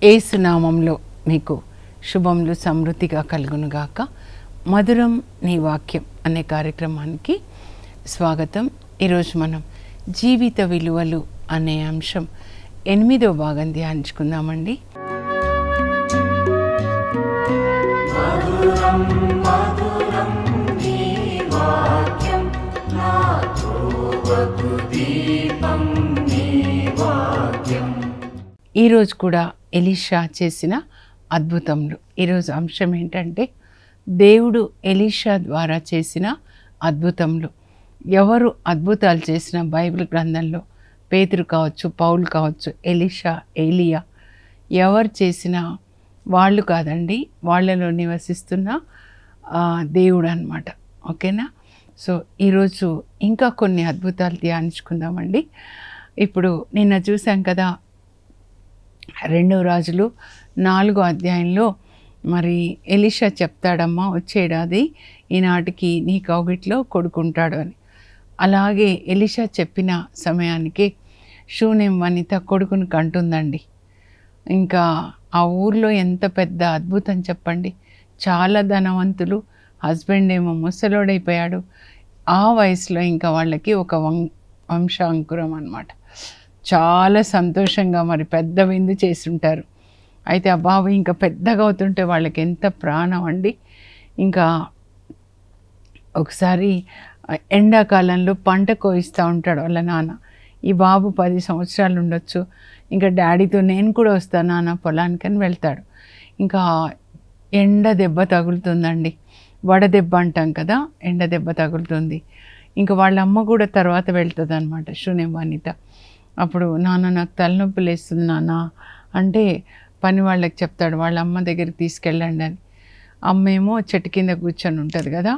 యేసునామంలో మీకు శుభములు సమృద్ధిగా కలుగునుగాక. మధురం నీ వాక్యం అనే కార్యక్రమానికి స్వాగతం. ఈరోజు మనం జీవిత విలువలు అనే అంశం 8వ భాగం ధ్యానించుకుందామండి. ఈరోజు కూడా ఎలీషా చేసిన అద్భుతములు. ఈరోజు అంశం ఏంటంటే దేవుడు ఎలీషా ద్వారా చేసిన అద్భుతములు. ఎవరు అద్భుతాలు చేసిన బైబిల్ గ్రంథంలో పేతురు కావచ్చు, పౌలు కావచ్చు, ఎలీషా, ఏలియా ఎవరు చేసిన వాళ్ళు కాదండి, వాళ్ళలో నివసిస్తున్న దేవుడు అన్నమాట. ఓకేనా? సో ఈరోజు ఇంకా కొన్ని అద్భుతాలు ధ్యానించుకుందామండి. ఇప్పుడు నిన్న చూసాం కదా, 2 రాజులు 4వ అధ్యాయంలో మరి ఎలీషా చెప్తాడమ్మా, వచ్చేడాది ఈనాటికి నీ కౌగిట్లో కొడుకుంటాడు అని. అలాగే ఎలీషా చెప్పిన సమయానికి షూనేం వనిత కొడుకుని కంటుందండి. ఇంకా ఆ ఊర్లో ఎంత పెద్ద అద్భుతం చెప్పండి. చాలా ధనవంతులు, హస్బెండ్ ఏమో ముసలోడైపోయాడు. ఆ వయసులో ఇంకా వాళ్ళకి ఒక వంశాంకురం అన్నమాట. చాలా సంతోషంగా మరి పెద్ద విందు చేస్తుంటారు. అయితే ఆ బాబు ఇంకా పెద్దగా అవుతుంటే వాళ్ళకి ఎంత ప్రాణం అండి. ఇంకా ఒకసారి ఎండాకాలంలో పంట కోయిస్తూ ఉంటాడు వాళ్ళ నాన్న. ఈ బాబు 10 సంవత్సరాలు ఉండొచ్చు. ఇంకా డాడీతో నేను కూడా వస్తాను నాన్న పొలానికని వెళ్తాడు. ఇంకా ఎండ దెబ్బ తగులుతుందండి. వడదెబ్బ అంటాం కదా, ఎండ దెబ్బ తగులుతుంది. ఇంకా వాళ్ళ అమ్మ కూడా తర్వాత వెళ్తుంది అనమాట, షూనేం వనిత. అప్పుడు నాన్న నాకు తలనొప్పి లేస్తుంది నాన్న అంటే పని వాళ్ళకి చెప్తాడు, వాళ్ళ అమ్మ దగ్గరికి తీసుకెళ్ళండి అని. అమ్మేమో చెట్టు కింద కూర్చొని ఉంటుంది కదా,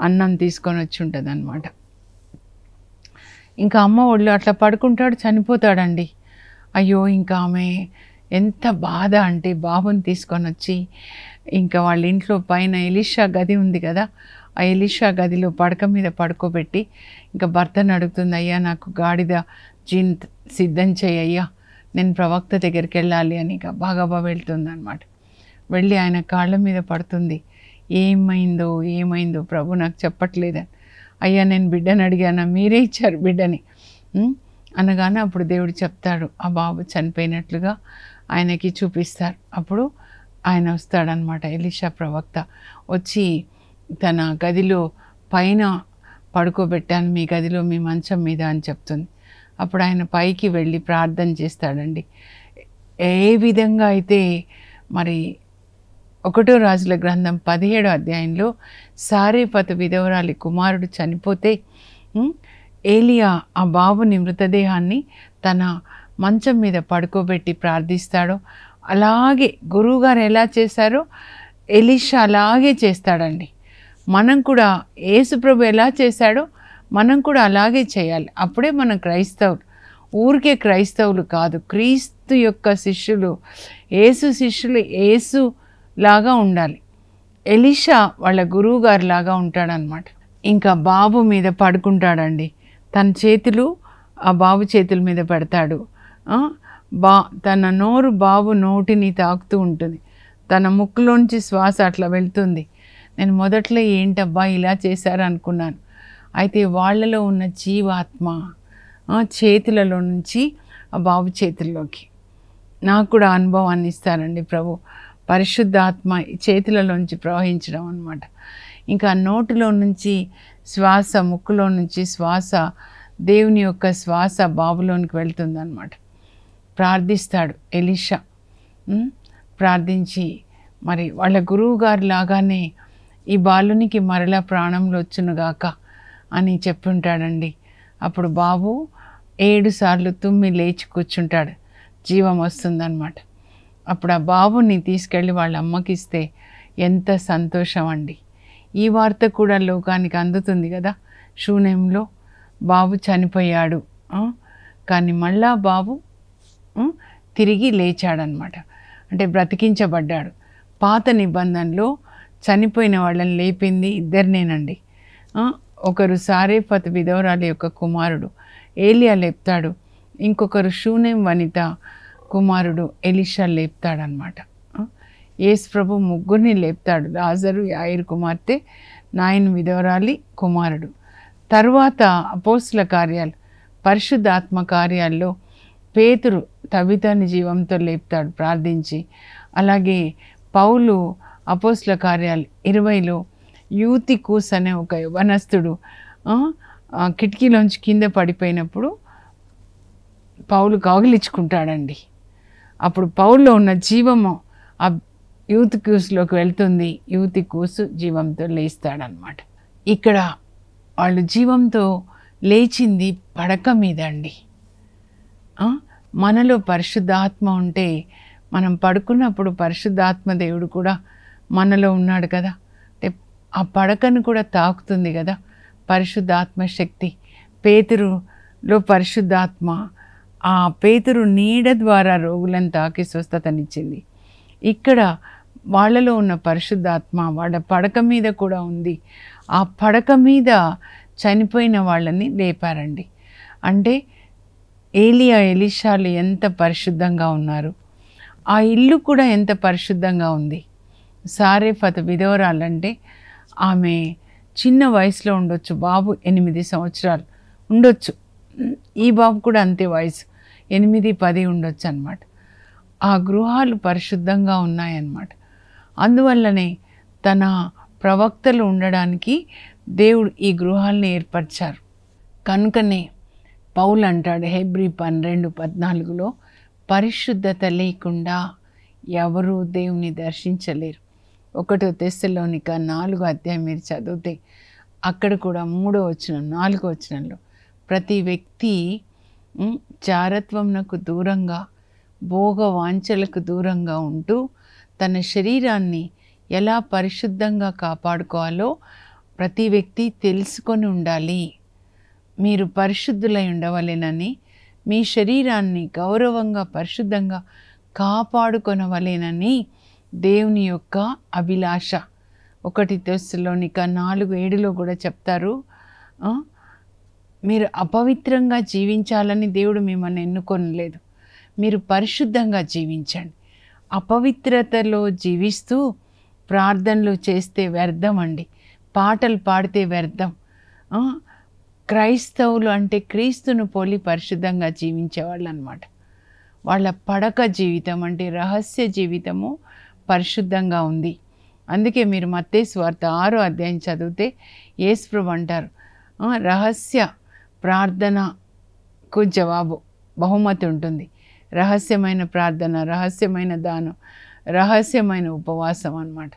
అన్నం తీసుకొని వచ్చి ఉంటుంది అనమాట. ఇంకా అమ్మ ఒళ్ళు అట్లా పడుకుంటాడు, చనిపోతాడండి. అయ్యో, ఇంకా ఆమె ఎంత బాధ అంటే బాబుని తీసుకొని వచ్చి ఇంకా వాళ్ళ ఇంట్లో పైన ఎలీషా గది ఉంది కదా, ఆ ఎలీషా గదిలో పడక మీద పడుకోబెట్టి ఇంకా భర్తను అడుగుతుంది, అయ్యా నాకు గాడిద జీన్ సిద్ధం చేయయ్యా, నేను ప్రవక్త దగ్గరికి వెళ్ళాలి అని. ఇక బాగా వెళ్తుంది అనమాట. వెళ్ళి ఆయన కాళ్ళ మీద పడుతుంది. ఏమైందో ప్రభు నాకు చెప్పట్లేదని. అయ్యా నేను బిడ్డని అడిగానా, మీరే ఇచ్చారు బిడ్డని అనగానే అప్పుడు దేవుడు చెప్తాడు, ఆ బాబు చనిపోయినట్లుగా ఆయనకి చూపిస్తారు. అప్పుడు ఆయన వస్తాడనమాట, ఎలీషా ప్రవక్త వచ్చి తన గదిలో పైన పడుకోబెట్టాను, మీ గదిలో మీ మంచం మీద అని చెప్తుంది. అప్పుడు ఆయన పైకి వెళ్ళి ప్రార్థన చేస్తాడండి. ఏ విధంగా అయితే మరి 1వ రాజుల గ్రంథం 17వ అధ్యాయంలో సారేపతు విధవరాలి కుమారుడు చనిపోతే ఏలియా ఆ బాబుని మృతదేహాన్ని తన మంచం మీద పడుకోబెట్టి ప్రార్థిస్తాడో, అలాగే గురువుగారు ఎలా చేశారో ఎలీషా అలాగే చేస్తాడండి. మనం కూడా యేసుప్రభు ఎలా చేశాడో మనం కూడా అలాగే చేయాలి. అప్పుడే మనం క్రైస్తవులు. ఊరికే క్రైస్తవులు కాదు, క్రీస్తు యొక్క శిష్యులు, యేసు శిష్యులు, యేసు లాగా ఉండాలి. ఎలీషా వాళ్ళ గురువు గారు లాగా ఉంటాడనమాట. ఇంకా బాబు మీద పడుకుంటాడండి. తన చేతులు ఆ బాబు చేతుల మీద పెడతాడు. తన నోరు బాబు నోటిని తాకుతూ ఉంటుంది. తన ముక్కులోంచి శ్వాస అట్లా వెళ్తుంది. నేను మొదట్లో ఏంటబ్బా ఇలా చేశారు అనుకున్నాను. అయితే వాళ్ళలో ఉన్న జీవాత్మ చేతులలో నుంచి ఆ బాబు చేతుల్లోకి నాకు కూడా అనుభవాన్ని ఇస్తారండి ప్రభు. పరిశుద్ధాత్మ చేతులలోంచి ప్రవహించడం అన్నమాట. ఇంకా నోటిలో నుంచి శ్వాస, ముక్కులో నుంచి శ్వాస, దేవుని యొక్క శ్వాస బాబులోనికి వెళ్తుందన్నమాట. ప్రార్థిస్తాడు ఎలీషా. ప్రార్థించి మరి వాళ్ళ గురువు గారి లాగానే ఈ బాలునికి మరలా ప్రాణంలో వచ్చునుగాక అని చెప్పుంటాడండి. అప్పుడు బాబు 7 సార్లు తుమ్మి లేచి కూర్చుంటాడు, జీవం వస్తుందన్నమాట. అప్పుడు ఆ బాబుని తీసుకెళ్ళి వాళ్ళ అమ్మకి ఇస్తే ఎంత సంతోషం అండి. ఈ వార్త కూడా లోకానికి అందుతుంది కదా. షూనేంలో బాబు చనిపోయాడు, కానీ మళ్ళా బాబు తిరిగి లేచాడనమాట. అంటే బ్రతికించబడ్డాడు. పాత నిబంధనలో చనిపోయిన వాళ్ళని లేపింది ఇద్దరినేనండి. ఒకరు సారేపతు విధవరాలి యొక్క కుమారుడు ఏలియా లేపుతాడు, ఇంకొకరు షూనేం వనిత కుమారుడు ఎలీషా లేపుతాడనమాట. యేసు ప్రభు ముగ్గురిని లేపుతాడు. లాజరు, యాయిరు కుమార్తె, నాయన విధవరాలి కుమారుడు. తరువాత అపోస్తుల కార్యాలు, పరిశుద్ధాత్మ కార్యాల్లో పేతురు తబితని జీవంతో లేపుతాడు ప్రార్థించి. అలాగే పౌలు అపోస్తుల కార్యాలు 20లో యూతికూస్ అనే ఒక యవనస్తుడు కిటికీలోంచి కింద పడిపోయినప్పుడు పౌలు కౌగిలించుకుంటాడండి. అప్పుడు పౌల్లో ఉన్న జీవము ఆ యూతికూస్లోకి వెళ్తుంది. యూతికూసు జీవంతో లేస్తాడనమాట. ఇక్కడ వాళ్ళు జీవంతో లేచింది పడక మీద అండి. మనలో పరిశుద్ధాత్మ ఉంటే మనం పడుకున్నప్పుడు పరిశుద్ధాత్మ దేవుడు కూడా మనలో ఉన్నాడు కదా. అంటే ఆ పడకను కూడా తాకుతుంది కదా పరిశుద్ధాత్మ శక్తి. పేతురులో పరిశుద్ధాత్మ ఆ పేతురు నీడ ద్వారా రోగులను తాకి స్వస్థతనిచ్చింది. ఇక్కడ వాళ్ళలో ఉన్న పరిశుద్ధాత్మ వాళ్ళ పడక మీద కూడా ఉంది. ఆ పడక మీద చనిపోయిన వాళ్ళని లేపారండి. అంటే ఏలియా, ఎలీషాలు ఎంత పరిశుద్ధంగా ఉన్నారు, ఆ ఇల్లు కూడా ఎంత పరిశుద్ధంగా ఉంది. సారేఫతు విధవరాలంటే ఆమె చిన్న వయసులో ఉండొచ్చు, బాబు 8 సంవత్సరాలు ఉండొచ్చు, ఈ బాబు కూడా అంతే వయసు 8-10 ఉండొచ్చు అన్నమాట. ఆ గృహాలు పరిశుద్ధంగా ఉన్నాయన్నమాట. అందువల్లనే తన ప్రవక్తలు ఉండడానికి దేవుడు ఈ గృహాలను ఏర్పరిచారు. కనుకనే పౌలు అంటాడు హెబ్రీ 12:14లో, పరిశుద్ధత లేకుండా ఎవరూ దేవుని దర్శించలేరు. 1 తెస్సలోనిక 4 మీరు చదివితే అక్కడ కూడా 3వ వచనం 4వ వచనంలో ప్రతి వ్యక్తి చారత్వమునకు దూరంగా, భోగ వాంఛలకు దూరంగా ఉంటూ తన శరీరాన్ని ఎలా పరిశుద్ధంగా కాపాడుకోవాలో ప్రతి వ్యక్తి తెలుసుకొని ఉండాలి. మీరు పరిశుద్ధులై ఉండవలెనని, మీ శరీరాన్ని గౌరవంగా పరిశుద్ధంగా కాపాడుకొనవలెనని దేవుని యొక్క అభిలాష. 1 తెస్సలోనిక 4:7లో కూడా చెప్తారు, మీరు అపవిత్రంగా జీవించాలని దేవుడు మిమ్మల్ని ఎన్నుకొనలేదు, మీరు పరిశుద్ధంగా జీవించండి. అపవిత్రతలో జీవిస్తూ ప్రార్థనలు చేస్తే వ్యర్థం అండి, పాటలు పాడితే వ్యర్థం. క్రైస్తవులు అంటే క్రీస్తును పోలి పరిశుద్ధంగా జీవించేవాళ్ళు అన్నమాట. వాళ్ళ పడక జీవితం అంటే రహస్య జీవితము పరిశుద్ధంగా ఉంది. అందుకే మీరు మత్తయి సువార్త 6వ అధ్యాయం చదివితే యేసు ప్రభు అంటారు, రహస్య ప్రార్థనకు జవాబు బహుమతి ఉంటుంది. రహస్యమైన ప్రార్థన, రహస్యమైన దానం, రహస్యమైన ఉపవాసం అన్నమాట.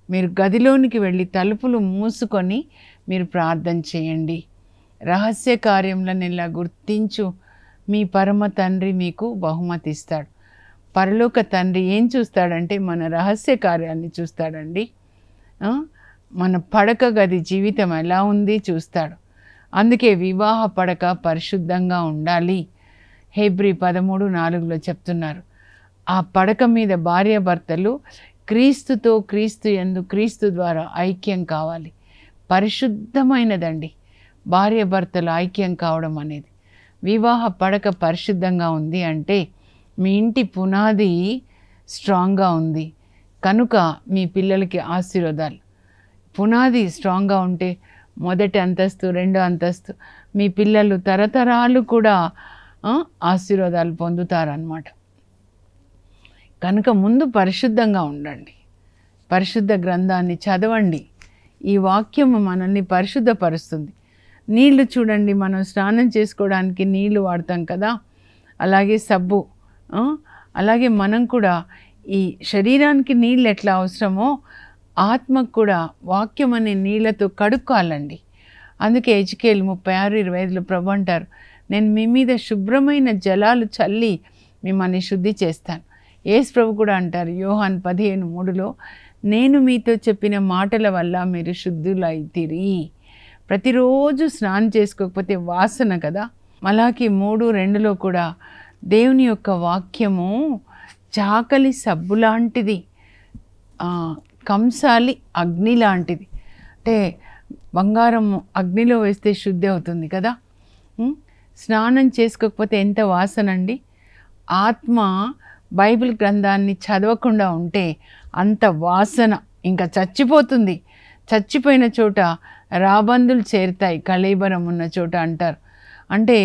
మీరు గదిలోనికి వెళ్ళి తలుపులు మూసుకొని మీరు ప్రార్థన చేయండి. రహస్య కార్యములను ఇలా గుర్తించు, మీ పరమ తండ్రి మీకు బహుమతి ఇస్తాడు. పరలోక తండ్రి ఏం చూస్తాడంటే మన రహస్య కార్యాన్ని చూస్తాడండి. మన పడక గది జీవితం ఎలా ఉంది చూస్తాడు. అందుకే వివాహ పడక పరిశుద్ధంగా ఉండాలి. హెబ్రీ 13:4లో చెప్తున్నారు, ఆ పడక మీద భార్యాభర్తలు క్రీస్తుతో, క్రీస్తు యందు, క్రీస్తు ద్వారా ఐక్యం కావాలి. పరిశుద్ధమైనదండి భార్యాభర్తలు ఐక్యం కావడం అనేది. వివాహ పడక పరిశుద్ధంగా ఉంది అంటే మీ ఇంటి పునాది స్ట్రాంగ్గా ఉంది కనుక మీ పిల్లలకి ఆశీర్వాదాలు. పునాది స్ట్రాంగ్గా ఉంటే మొదటి అంతస్తు, 2వ అంతస్తు మీ పిల్లలు తరతరాలు కూడా ఆశీర్వాదాలు పొందుతారన్నమాట. కనుక ముందు పరిశుద్ధంగా ఉండండి, పరిశుద్ధ గ్రంథాన్ని చదవండి. ఈ వాక్యము మనల్ని పరిశుద్ధపరుస్తుంది. నీళ్లు చూడండి, మనం స్నానం చేసుకోవడానికి నీళ్లు వాడతాం కదా, అలాగే సబ్బు, అలాగే మనం కూడా ఈ శరీరానికి నీళ్ళు ఎట్లా అవసరమో ఆత్మకు కూడా వాక్యం అనే నీళ్ళతో కడుక్కోవాలండి. అందుకే ఎజికేల్ 36:25లో ప్రభు అంటారు, నేను మీ మీద శుభ్రమైన జలాలు చల్లి మిమ్మల్ని శుద్ధి చేస్తాను. యేసు ప్రభు కూడా అంటారు యోహాన్ 15:3లో, నేను మీతో చెప్పిన మాటల వల్ల మీరు శుద్ధులైతిరి. ప్రతిరోజు స్నానం చేసుకోకపోతే వాసన కదా. మలాకి 3:2లో కూడా దేవుని యొక్క వాక్యము చాకలి సబ్బు లాంటిది, కంసాలి అగ్ని లాంటిది. అంటే బంగారం అగ్నిలో వేస్తే శుద్ధి అవుతుంది కదా. స్నానం చేసుకోకపోతే ఎంత వాసన అండి. ఆత్మ బైబిల్ గ్రంథాన్ని చదవకుండా ఉంటే అంత వాసన, ఇంకా చచ్చిపోతుంది. చచ్చిపోయిన చోట రాబందులు చేరుతాయి, కళేబరం ఉన్న చోట అంటారు. అంటే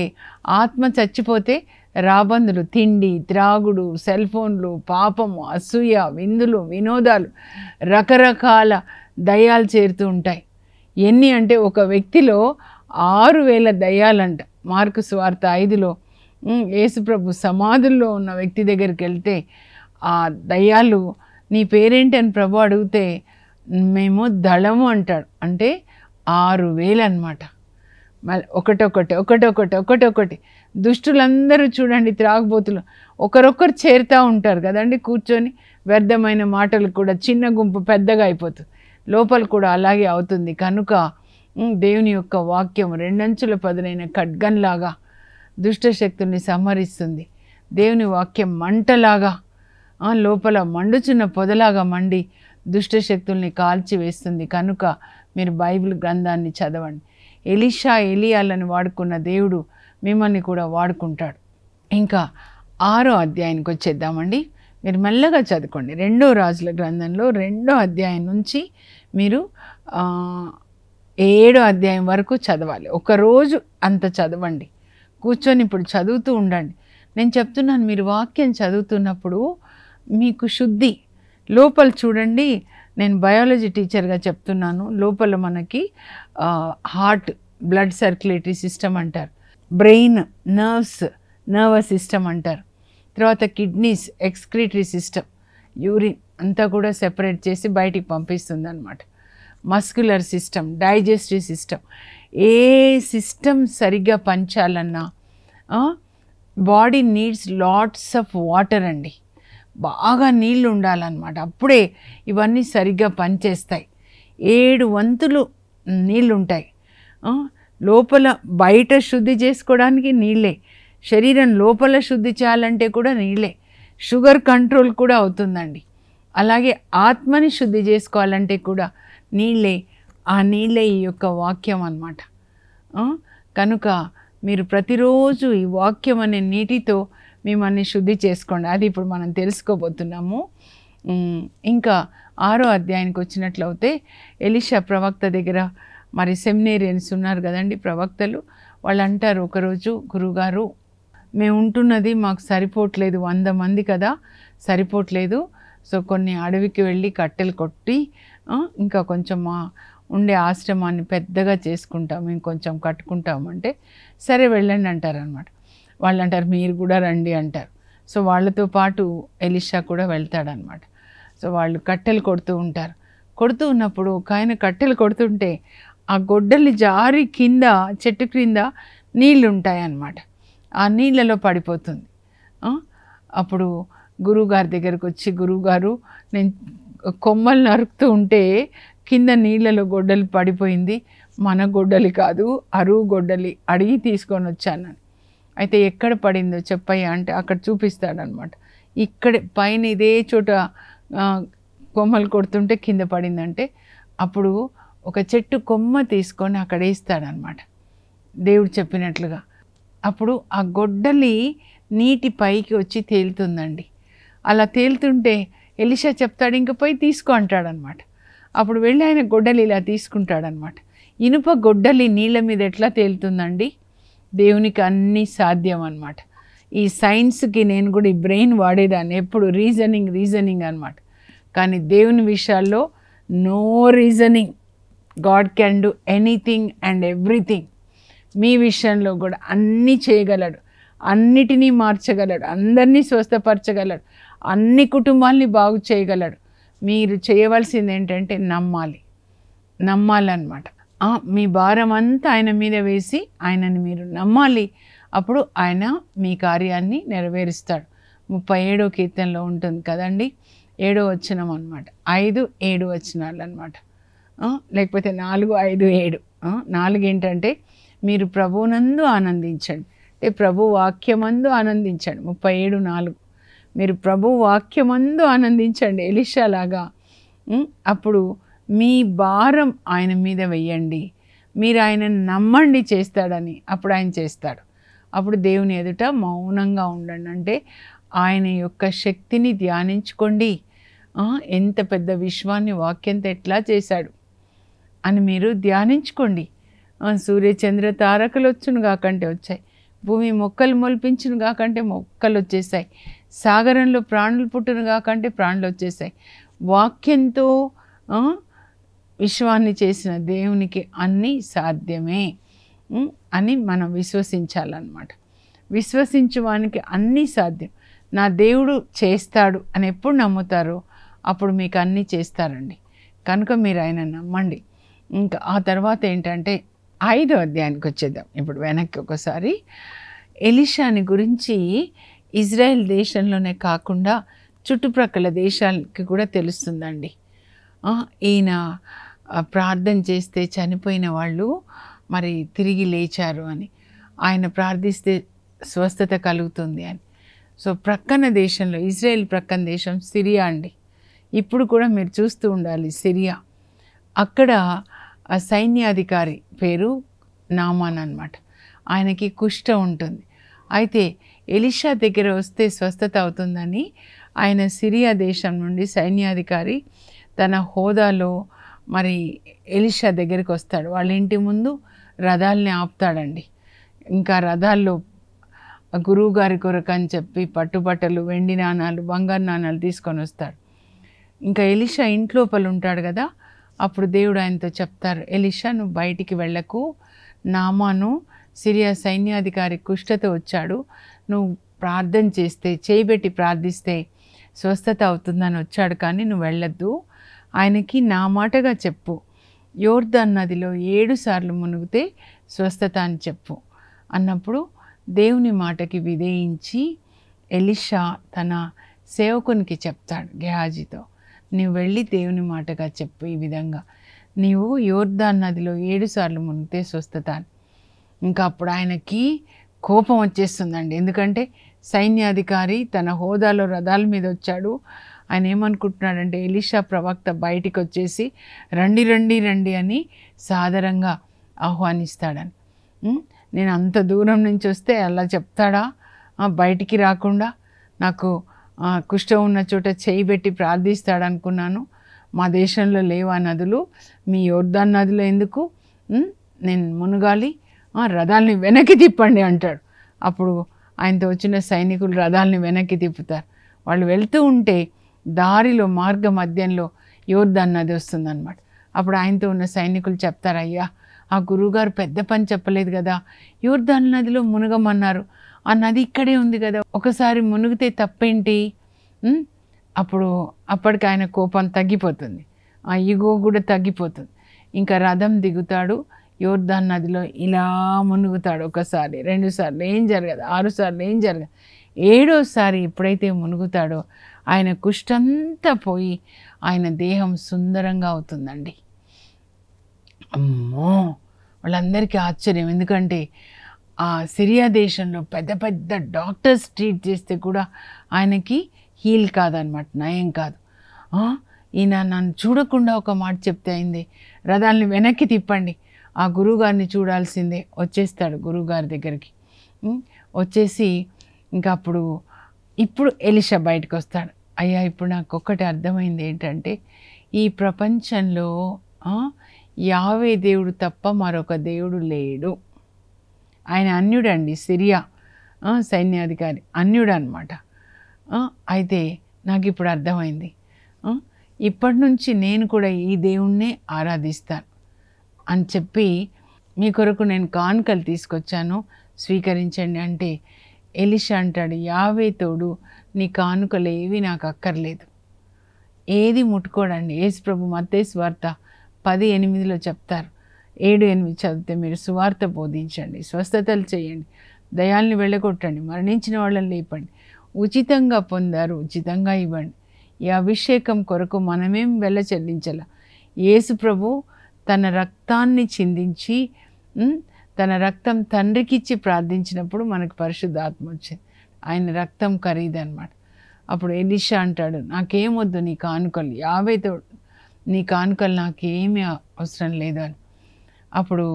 ఆత్మ చచ్చిపోతే రాబందులు, తిండి, త్రాగుడు, సెల్ ఫోన్లు, పాపము, అసూయ, విందులు, వినోదాలు, రకరకాల దయ్యాలు చేరుతూ ఉంటాయి. ఎన్ని అంటే ఒక వ్యక్తిలో 6,000 దయ్యాలంట. మార్కు సువార్త 5లో యేసుప్రభు సమాధుల్లో ఉన్న వ్యక్తి దగ్గరికి వెళ్తే ఆ దయ్యాలు నీ పేరేంటి అని ప్రభు అడిగితే మేము దళము అంటాడు. అంటే 6,000 అన్నమాట. మళ్ళీ ఒకటొకటి దుష్టులందరూ చూడండి, త్రాగుబోతులు ఒకరొకరు చేరుతూ ఉంటారు కదండి కూర్చొని. వ్యర్థమైన మాటలు కూడా చిన్న గుంపు పెద్దగా అయిపోతుంది. లోపల కూడా అలాగే అవుతుంది. కనుక దేవుని యొక్క వాక్యం రెండంచుల పదునైన ఖడ్గంలాగా దుష్ట శక్తుల్ని సంహరిస్తుంది. దేవుని వాక్యం మంటలాగా లోపల మండుచున్న పొదలాగా మండి దుష్ట శక్తుల్ని కాల్చివేస్తుంది. కనుక మీరు బైబిల్ గ్రంథాన్ని చదవండి. ఎలీషా, ఎలియాలను వాడుకున్న దేవుడు మిమ్మల్ని కూడా వాడుకుంటాడు. ఇంకా 6వ అధ్యాయానికి వచ్చేద్దామండి. మీరు మెల్లగా చదువుకోండి. 2వ రాజుల గ్రంథంలో 2వ అధ్యాయం నుంచి మీరు 7వ అధ్యాయం వరకు చదవాలి. ఒకరోజు అంత చదవండి. కూర్చొని ఇప్పుడు చదువుతూ ఉండండి. నేను చెప్తున్నాను, మీరు వాక్యం చదువుతున్నప్పుడు మీకు శుద్ధి లోపల చూడండి. నేను బయాలజీ టీచర్గా చెప్తున్నాను. లోపల మనకి హార్ట్, బ్లడ్ సర్క్యులేటరీ సిస్టమ్ అంటారు. బ్రెయిన్, నర్వస్ సిస్టమ్ అంటారు. తర్వాత కిడ్నీస్, ఎక్స్క్రీటరీ సిస్టమ్, యూరిన్ అంతా కూడా సెపరేట్ చేసి బయటికి పంపిస్తుంది అన్నమాట. Muscular system, digestive system. ఏ సిస్టమ్ సరిగ్గా పంచాలన్నా body needs lots of water అండి. బాగా నీళ్ళు ఉండాలన్నమాట. అప్పుడే ఇవన్నీ సరిగ్గా పనిచేస్తాయి. 7 వంతులు నీళ్ళు ఉంటాయి. లోపల బయట శుద్ధి చేసుకోవడానికి నీళ్ళే, శరీరం లోపల శుద్ధి చేయాలంటే కూడా నీళ్ళే. షుగర్ కంట్రోల్ కూడా అవుతుందండి. అలాగే ఆత్మని శుద్ధి చేసుకోవాలంటే కూడా నీళ్ళే. ఆ నీళ్ళే ఈ యొక్క వాక్యం అన్నమాట. కనుక మీరు ప్రతిరోజు ఈ వాక్యం అనే నీటితో మిమ్మల్ని శుద్ధి చేసుకోండి. అది ఇప్పుడు మనం తెలుసుకోబోతున్నాము. ఇంకా 6వ అధ్యాయానికి వచ్చినట్లయితే ఎలీషా ప్రవక్త దగ్గర మరి సెమినేరియన్స్ ఉన్నారు కదండి, ప్రవక్తలు. వాళ్ళు అంటారు ఒకరోజు, గురుగారు మేము ఉంటున్నది మాకు సరిపోవట్లేదు, 100 మంది కదా, సరిపోవట్లేదు. సో కొన్ని అడవికి వెళ్ళి కట్టెలు కొట్టి ఇంకా కొంచెం మా ఉండే ఆశ్రమాన్ని పెద్దగా చేసుకుంటాం, ఇంకొంచెం కట్టుకుంటామంటే సరే వెళ్ళండి అంటారనమాట. వాళ్ళు అంటారు మీరు కూడా రండి అంటారు. సో వాళ్ళతో పాటు ఎలీషా కూడా వెళ్తాడనమాట. సో వాళ్ళు కట్టెలు కొడుతూ ఉంటారు. కొడుతూ ఉన్నప్పుడు ఒక ఆయన కట్టెలు కొడుతుంటే ఆ గొడ్డలి జారి కింద, చెట్టు క్రింద నీళ్ళు ఉంటాయన్నమాట. ఆ నీళ్ళలో పడిపోతుంది. అప్పుడు గురువుగారి దగ్గరకు వచ్చి, గురువుగారు నేను కొమ్మలు నరుకుతూ ఉంటే కింద నీళ్ళలో గొడ్డలి పడిపోయింది, మన గొడ్డలి కాదు, అరువు గొడ్డలి, అడిగి తీసుకొని వచ్చాను. అయితే ఎక్కడ పడిందో చెప్పయ్యా అంటే అక్కడ చూపిస్తాడనమాట. ఇక్కడ పైన ఇదే చోట కొమ్మలు కొడుతుంటే కింద పడిందంటే అప్పుడు ఒక చెట్టు కొమ్మ తీసుకొని అక్కడ వేస్తాడనమాట దేవుడు చెప్పినట్లుగా. అప్పుడు ఆ గొడ్డలి నీటి పైకి వచ్చి తేలుతుందండి. అలా తేలుతుంటే ఎలీషా చెప్తాడు ఇంక పోయి తీసుకో అంటాడనమాట. అప్పుడు వెళ్ళి ఆయన గొడ్డలి ఇలా తీసుకుంటాడనమాట. ఇనుప గొడ్డలి నీళ్ళ మీద ఎట్లా తేలుతుందండి? దేవునికి అన్నీ సాధ్యం అన్నమాట. ఈ సైన్స్కి నేను కూడా ఈ బ్రెయిన్ వాడేదాన్ని ఎప్పుడు, రీజనింగ్ అనమాట. కానీ దేవుని విషయాల్లో no reasoning. God can do anything and everything. మీ విషయంలో కూడా అన్నీ చేయగలడు, అన్నిటినీ మార్చగలడు, అందరినీ స్వస్థపరచగలడు, అన్ని కుటుంబాల్ని బాగు చేయగలడు. మీరు చేయవలసింది ఏంటంటే నమ్మాలన్నమాట. మీ భారం అంతా ఆయన మీద వేసి ఆయనని మీరు నమ్మాలి. అప్పుడు ఆయన మీ కార్యాన్ని నెరవేరుస్తాడు. 37వ కీర్తనలో ఉంటుంది కదండి, 7వ వచనం అనమాట. 5, 7 వచనాలు అనమాట. లేకపోతే 4, 5, 7. 4 ఏంటంటే మీరు ప్రభువునందు ఆనందించండి, అంటే ప్రభు వాక్యమందు ఆనందించండి. 37, 4 మీరు ప్రభు వాక్యమందు ఆనందించండి ఎలీషా లాగా. అప్పుడు మీ భారం ఆయన మీద వెయ్యండి, మీరు ఆయనను నమ్మండి చేస్తాడని. అప్పుడు ఆయన చేస్తాడు. అప్పుడు దేవుని ఎదుట మౌనంగా ఉండండి. అంటే ఆయన యొక్క శక్తిని ధ్యానించుకోండి. ఎంత పెద్ద విశ్వాన్ని వాక్యంతో ఎట్లా చేశాడు అని మీరు ధ్యానించుకోండి. సూర్య చంద్ర తారకలు వచ్చును కాకంటే వచ్చాయి, భూమి మొక్కలు మొలిపించును కాకంటే మొక్కలు వచ్చేసాయి, సాగరంలో ప్రాణులు పుట్టును కాకంటే ప్రాణులు వచ్చేసాయి. వాక్యంతో విశ్వాన్ని చేసిన దేవునికి అన్నీ సాధ్యమే అని మనం విశ్వసించాలన్నమాట. విశ్వసించువానికి అన్నీ సాధ్యం. నా దేవుడు చేస్తాడు అని ఎప్పుడు నమ్ముతారో అప్పుడు మీకు అన్నీ చేస్తారండి. కనుక మీరు ఆయన నమ్మండి. ఇంకా ఆ తర్వాత ఏంటంటే 5వ అధ్యాయానికి వచ్చేద్దాం. ఇప్పుడు వెనక్కి ఒకసారి ఎలీషాని గురించి ఇజ్రాయెల్ దేశంలోనే కాకుండా చుట్టుప్రక్కల దేశాలకి కూడా తెలుస్తుందండి. ఈయన ప్రార్థన చేస్తే చనిపోయిన వాళ్ళు మరి తిరిగి లేచారు అని, ఆయన ప్రార్థిస్తే స్వస్థత కలుగుతుంది అని. సో ప్రక్కన దేశంలో, ఇజ్రాయెల్ ప్రక్కన దేశం సిరియా అండి. ఇప్పుడు కూడా మీరు చూస్తూ ఉండాలి సిరియా. అక్కడ ఆ సైన్యాధికారి పేరు నామాన్ అన్నమాట. ఆయనకి కుష్ఠం ఉంటుంది. అయితే ఎలీషా దగ్గర వస్తే స్వస్థత అవుతుందని ఆయన సిరియా దేశం నుండి సైన్యాధికారి తన హోదాలో మరి ఎలీషా దగ్గరికి వస్తాడు. వాళ్ళ ఇంటి ముందు రథాలని ఆపుతాడండి. ఇంకా రథాల్లో గురువుగారి కొరకు అని చెప్పి పట్టుబట్టలు, వెండి నాణాలు, బంగారు నాణాలు తీసుకొని వస్తాడు. ఇంకా ఎలీషా ఇంట్లోపల ఉంటాడు కదా, అప్పుడు దేవుడు ఆయనతో చెప్తారు, ఎలీషా నువ్వు బయటికి వెళ్ళకు, నామాను సిరియా సైన్యాధికారి కుష్ఠతో వచ్చాడు, నువ్వు ప్రార్థన చేస్తే, చేయబెట్టి ప్రార్థిస్తే స్వస్థత అవుతుందని వచ్చాడు, కానీ నువ్వు వెళ్ళొద్దు, ఆయనకి నా మాటగా చెప్పు, యోర్దాన్ నదిలో 7 సార్లు మునిగితే స్వస్థత అని చెప్పు అన్నప్పుడు దేవుని మాటకి విధేయించి ఎలీషా తన సేవకునికి చెప్తాడు గెహాజీతో, నీవు వెళ్ళి దేవుని మాటగా చెప్పు, ఈ విధంగా నీవు యోర్దాన్ నదిలో 7 సార్లు మునిగితే స్వస్థత అని. ఇంకా అప్పుడు ఆయనకి కోపం వచ్చేస్తుందండి. ఎందుకంటే సైన్యాధికారి తన హోదాలో రథాల మీద వచ్చాడు. ఆయన ఏమనుకుంటున్నాడంటే ఎలీషా ప్రవక్త బయటికి వచ్చేసి రండి రండి రండి అని సాదరంగా ఆహ్వానిస్తాడని. నేను అంత దూరం నుంచి వస్తే అలా చెప్తాడా, బయటికి రాకుండా నాకు కుష్ఠం ఉన్న చోట చేయి పెట్టి ప్రార్థిస్తాడనుకున్నాను. మా దేశంలో లేవా నదులు, మీ యోర్దాన్ నదిలో ఎందుకు నేను మునగాలి, రథాలని వెనక్కి తిప్పండి అంటాడు. అప్పుడు ఆయనతో వచ్చిన సైనికులు రథాలని వెనక్కి తిప్పుతారు. వాళ్ళు వెళ్తూ ఉంటే దారిలో మార్గ మధ్యంలో యోర్దాన్ నది వస్తుందన్నమాట. అప్పుడు ఆయనతో ఉన్న సైనికులు చెప్తారు, అయ్యా ఆ గురువుగారు పెద్ద పని చెప్పలేదు కదా, యోర్దాన్ నదిలో మునగమన్నారు, ఆ నది ఇక్కడే ఉంది కదా, ఒకసారి మునిగితే తప్పేంటి. అప్పటికి ఆయన కోపం తగ్గిపోతుంది, ఆ ఈగో కూడా తగ్గిపోతుంది. ఇంకా రథం దిగుతాడు, యోర్దాన్ నదిలో ఇలా మునుగుతాడు. 1 సారి 2 సార్లు ఏం జరగదు, 6 సార్లు ఏం జరగదు. 7వసారి ఎప్పుడైతే మునుగుతాడో ఆయన కుష్ఠంతా పోయి ఆయన దేహం సుందరంగా అవుతుందండి. అమ్మో, వాళ్ళందరికీ ఆశ్చర్యం. ఎందుకంటే ఆ సిరియా దేశంలో పెద్ద పెద్ద డాక్టర్స్ ట్రీట్ చేస్తే కూడా ఆయనకి హీల్ కాదనమాట, నయం కాదు. ఈయన నన్ను చూడకుండా ఒక మాట చెప్తే అయింది, రథాలని వెనక్కి తిప్పండి, ఆ గురువుగారిని చూడాల్సిందే. వచ్చేస్తాడు గురువుగారి దగ్గరికి. వచ్చేసి ఇంకా ఇప్పుడు ఎలీషా బయటకు వస్తాడు. అయ్యా ఇప్పుడు నాకు ఒక్కటి అర్థమైంది ఏంటంటే, ఈ ప్రపంచంలో యావే దేవుడు తప్ప మరొక దేవుడు లేడు. ఆయన అన్యుడండి, సిరియా సైన్యాధికారి అన్యుడు అనమాట. అయితే నాకు ఇప్పుడు అర్థమైంది, ఇప్పటి నుంచి నేను కూడా ఈ దేవుణ్ణే ఆరాధిస్తాను అని చెప్పి మీ కొరకు నేను కానుకలు తీసుకొచ్చాను, స్వీకరించండి అంటే ఎలీషా అంటాడు, యావే తోడు నీ కానుకలు ఏవి నాకు అక్కర్లేదు, ఏది ముట్టుకోడండి. యేసు ప్రభు మత్తయి సువార్త 10:8 చెప్తారు. 7-8 చదివితే మీరు సువార్త బోధించండి, స్వస్థతలు చేయండి, దయాల్ని వెళ్ళగొట్టండి, మరణించిన వాళ్ళని లేపండి, ఉచితంగా పొందారు ఉచితంగా ఇవ్వండి. ఈ అభిషేకం కొరకు మనమేం వెళ్ళ చెల్లించాల. యేసు ప్రభు తన రక్తాన్ని చిందించి తన రక్తం తండ్రికిచ్చి ప్రార్థించినప్పుడు మనకు పరిశుద్ధాత్మ వచ్చింది. ఆయన రక్తం ఖరీదన్నమాట. అప్పుడు ఎలీషా అంటాడు, నాకేమొద్దు నీ కానుకలు, యావేతో నీ కానుకలు నాకేమీ అవసరం లేదు అని. అప్పుడు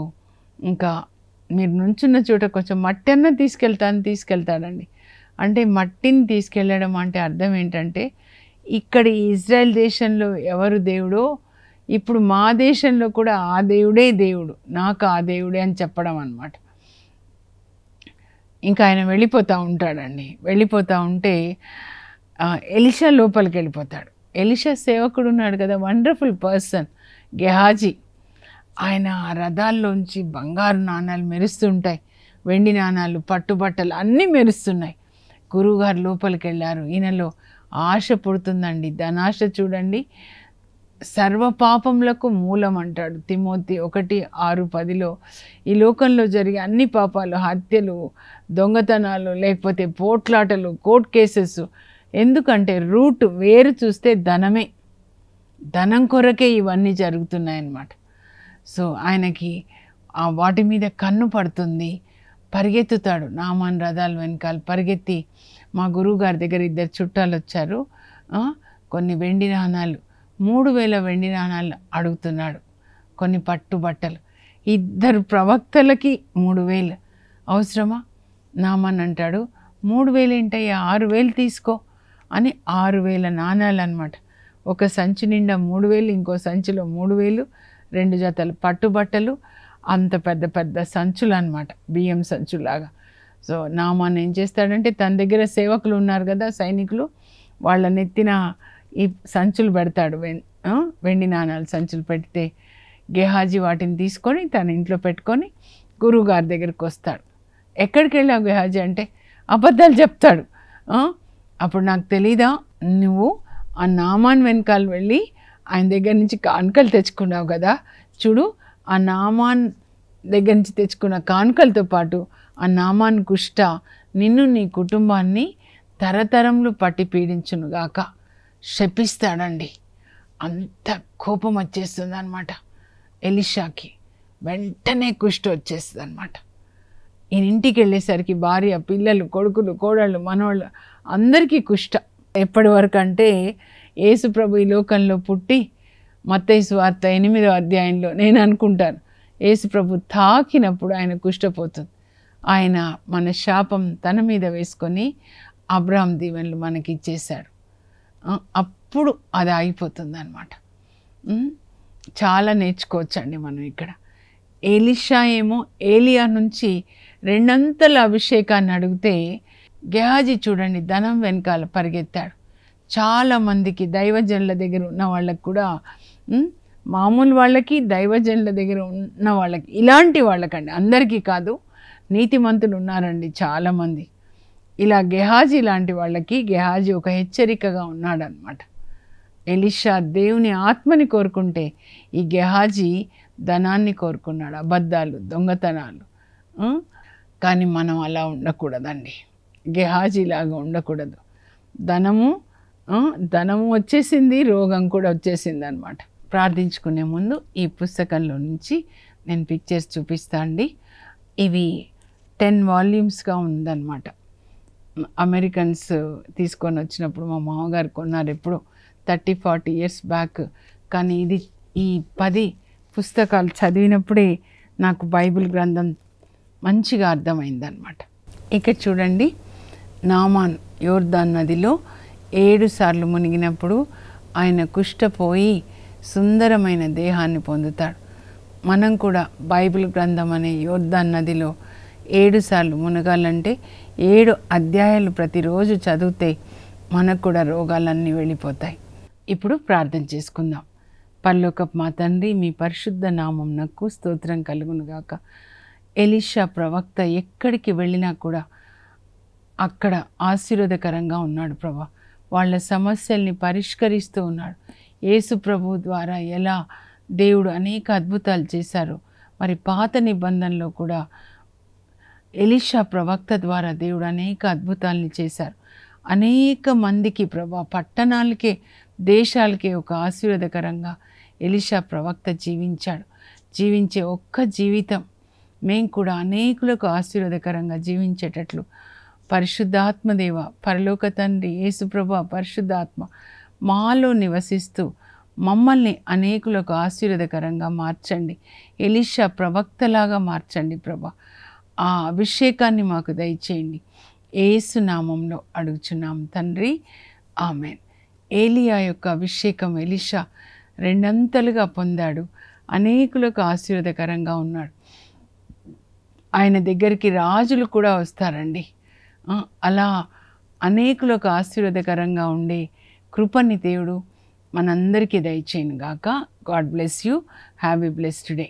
ఇంకా మీరు నుంచున్న చోట కొంచెం మట్టి అన్న తీసుకెళ్తాడండి. అంటే మట్టిని తీసుకెళ్ళడం అంటే అర్థం ఏంటంటే, ఇక్కడ ఇజ్రాయెల్ దేశంలో ఎవరు దేవుడో ఇప్పుడు మా దేశంలో కూడా ఆ దేవుడే దేవుడు, నాకు ఆ దేవుడే అని చెప్పడం అన్నమాట. ఇంకా ఆయన వెళ్ళిపోతూ ఉంటాడండి. వెళ్ళిపోతూ ఉంటే ఎలీషా లోపలికి వెళ్ళిపోతాడు. ఎలీషా సేవకుడు ఉన్నాడు కదా, వండర్ఫుల్ పర్సన్ గెహాజీ. ఆయన ఆ రథాల్లోంచి బంగారు నాణాలు మెరుస్తుంటాయి, వెండి నాణాలు, పట్టుబట్టలు అన్నీ మెరుస్తున్నాయి. గురువుగారు లోపలికి వెళ్ళారు. ఈయనలో ఆశ పుడుతుందండి, ధనాశ. చూడండి, సర్వ పాపములకు మూలం అంటాడు తిమోతి 1:6-10లో. ఈ లోకంలో జరిగే అన్ని పాపాలు, హత్యలు, దొంగతనాలు, లేకపోతే పోట్లాటలు, కోర్ట్ కేసెస్. ఎందుకంటే రూట్ వేరు చూస్తే ధనమే, ధనం కొరకే ఇవన్నీ జరుగుతున్నాయన్నమాట. సో ఆయనకి వాటి మీద కన్ను పడుతుంది. పరిగెత్తుతాడు నామాన్ రథాల వెనకాల పరిగెత్తి, మా గురువుగారి దగ్గర 2 చుట్టాలు వచ్చారు, కొన్ని వెండి నాణాలు 3000 వెండి నాణాలు అడుగుతున్నాడు, కొన్ని పట్టుబట్టలు. 2 ప్రవక్తలకి 3000 అవసరమా? నామాన్ అంటాడు, 3000 ఏంటయ్యా, 6000 తీసుకో అని 6000 నాణాలు అన్నమాట. ఒక సంచి నిండా 3000, ఇంకో సంచిలో 3000, 2 జతలు పట్టుబట్టలు, అంత పెద్ద పెద్ద సంచులు అన్నమాట, బియ్యం సంచులాగా. సో నామాన్ ఏం చేస్తాడంటే, తన దగ్గర సేవకులు ఉన్నారు కదా, సైనికులు, వాళ్ళ నెత్తిన ఈ సంచులు పెడతాడు, వెండి నాణాలు సంచులు పెడితే గెహాజీ వాటిని తీసుకొని తన ఇంట్లో పెట్టుకొని గురువుగారి దగ్గరికి వస్తాడు. ఎక్కడికి వెళ్ళావు గెహాజీ అంటే, అబద్ధాలు చెప్తాడు. అప్పుడు నాకు తెలీదా, నువ్వు ఆ నామాన్ వెనకాల వెళ్ళి ఆయన దగ్గర నుంచి కానుకలు తెచ్చుకున్నావు కదా, చూడు ఆ నామాన్ దగ్గర నుంచి తెచ్చుకున్న కానుకలతో పాటు ఆ నామాన్ కుష్ట నిన్ను నీ కుటుంబాన్ని తరతరములు పట్టి పీడించునుగాక శపిస్తాడండి. అంత కోపం వచ్చేస్తుంది అనమాట ఎలీషాకి. వెంటనే కుష్ట వచ్చేస్తుంది అనమాట. ఈయన ఇంటికి వెళ్ళేసరికి భార్య, పిల్లలు, కొడుకులు, కోడళ్ళు, మనవాళ్ళు అందరికీ కుష్ట. ఎప్పటి వరకు అంటే యేసు ప్రభు ఈ లోకంలో పుట్టి మత్తయి సువార్త 8వ అధ్యాయంలో నేను అనుకుంటాను, యేసు ప్రభు తాకినప్పుడు ఆయన కుష్ఠపోతుంది. ఆయన మన శాపం తన మీద వేసుకొని అబ్రాహాం దీవెనలు మనకి ఇచ్చేశాడు. అప్పుడు అది ఆగిపోతుంది అన్నమాట. చాలా నేర్చుకోవచ్చండి మనం ఇక్కడ. ఎలీషా ఏమో ఏలియా నుంచి 2 అంతల అభిషేకాన్ని అడిగితే, గెహాజీ చూడండి ధనం వెనకాల పరిగెత్తాడు. చాలామందికి దైవజనుల దగ్గర ఉన్న వాళ్ళకి కూడా, మామూలు వాళ్ళకి, దైవజనుల దగ్గర ఉన్న వాళ్ళకి, ఇలాంటి వాళ్ళకండి, అందరికీ కాదు, నీతిమంతులు ఉన్నారండి చాలామంది. ఇలా గెహాజీ లాంటి వాళ్ళకి గెహాజీ ఒక హెచ్చరికగా ఉన్నాడనమాట. ఎలీషా దేవుని ఆత్మని కోరుకుంటే ఈ గెహాజీ ధనాన్ని కోరుకున్నాడు, అబద్ధాలు, దొంగతనాలు. కానీ మనం అలా ఉండకూడదండి, గెహాజీలాగా ఉండకూడదు. ధనము వచ్చేసింది, రోగం కూడా వచ్చేసింది అనమాట. ప్రార్థించుకునే ముందు ఈ పుస్తకంలో నుంచి నేను పిక్చర్స్ చూపిస్తా అండి. ఇవి 10 వాల్యూమ్స్గా ఉందన్నమాట. అమెరికన్స్ తీసుకొని వచ్చినప్పుడు మా మామగారు కొన్నారు, ఎప్పుడు 30-40 ఇయర్స్ బ్యాక్. కానీ ఈ 10 పుస్తకాలు చదివినప్పుడే నాకు బైబిల్ గ్రంథం మంచిగా అర్థమైందనమాట. ఇక్కడ చూడండి, నామాన్ యోర్దాన్ నదిలో 7 సార్లు మునిగినప్పుడు ఆయన కుష్ఠపోయి సుందరమైన దేహాన్ని పొందుతాడు. మనం కూడా బైబిల్ గ్రంథం అనే యోర్దాన్ నదిలో 7 సార్లు మునగాలంటే 7 అధ్యాయాలు ప్రతిరోజు చదివితే మనకు కూడా రోగాలన్నీ వెళ్ళిపోతాయి. ఇప్పుడు ప్రార్థన చేసుకుందాం. పరలోకపు మా తండ్రి, మీ పరిశుద్ధ నామమునకు స్తోత్రం కలుగునుగాక. ఎలీషా ప్రవక్త ఎక్కడికి వెళ్ళినా కూడా అక్కడ ఆశీర్వాదకరంగా ఉన్నాడు ప్రభా. వాళ్ళ సమస్యల్ని పరిష్కరిస్తూ ఉన్నాడు. యేసు ప్రభు ద్వారా ఎలా దేవుడు అనేక అద్భుతాలు చేశారు, మరి పాత నిబంధనలో కూడా ఎలీషా ప్రవక్త ద్వారా దేవుడు అనేక అద్భుతాలని చేశారు. అనేక మందికి ప్రభా, పట్టణాలకే, దేశాలకే ఒక ఆశీర్వాదకరంగా ఎలీషా ప్రవక్త జీవించాడు. జీవించే ఒక్క జీవితం మేము కూడా అనేకులకు ఆశీర్వాదకరంగా జీవించేటట్లు పరిశుద్ధాత్మదేవ, పరలోక తండ్రి, యేసుప్రభు పరిశుద్ధాత్మ మాలో నివసిస్తూ మమ్మల్ని అనేకులకు ఆశీర్వాదకరంగా మార్చండి. ఎలీషా ప్రవక్తలాగా మార్చండి ప్రభా. ఆ అభిషేకాన్ని మాకు దయచేయండి. యేసు నామంలో అడుగుచున్నాం తండ్రి, ఆమెన్. ఏలియా యొక్క అభిషేకం ఎలీషా రెండంతలుగా పొందాడు. అనేకులకు ఆశీర్వాదకరంగా ఉన్నాడు. ఆయన దగ్గరికి రాజులు కూడా వస్తారండి. అలా అనేకులకు ఆశీర్వాదకరంగా ఉండే కృపని దేవుడు మనందరికీ దయచేయను గాక. God bless you. Have a blessed day.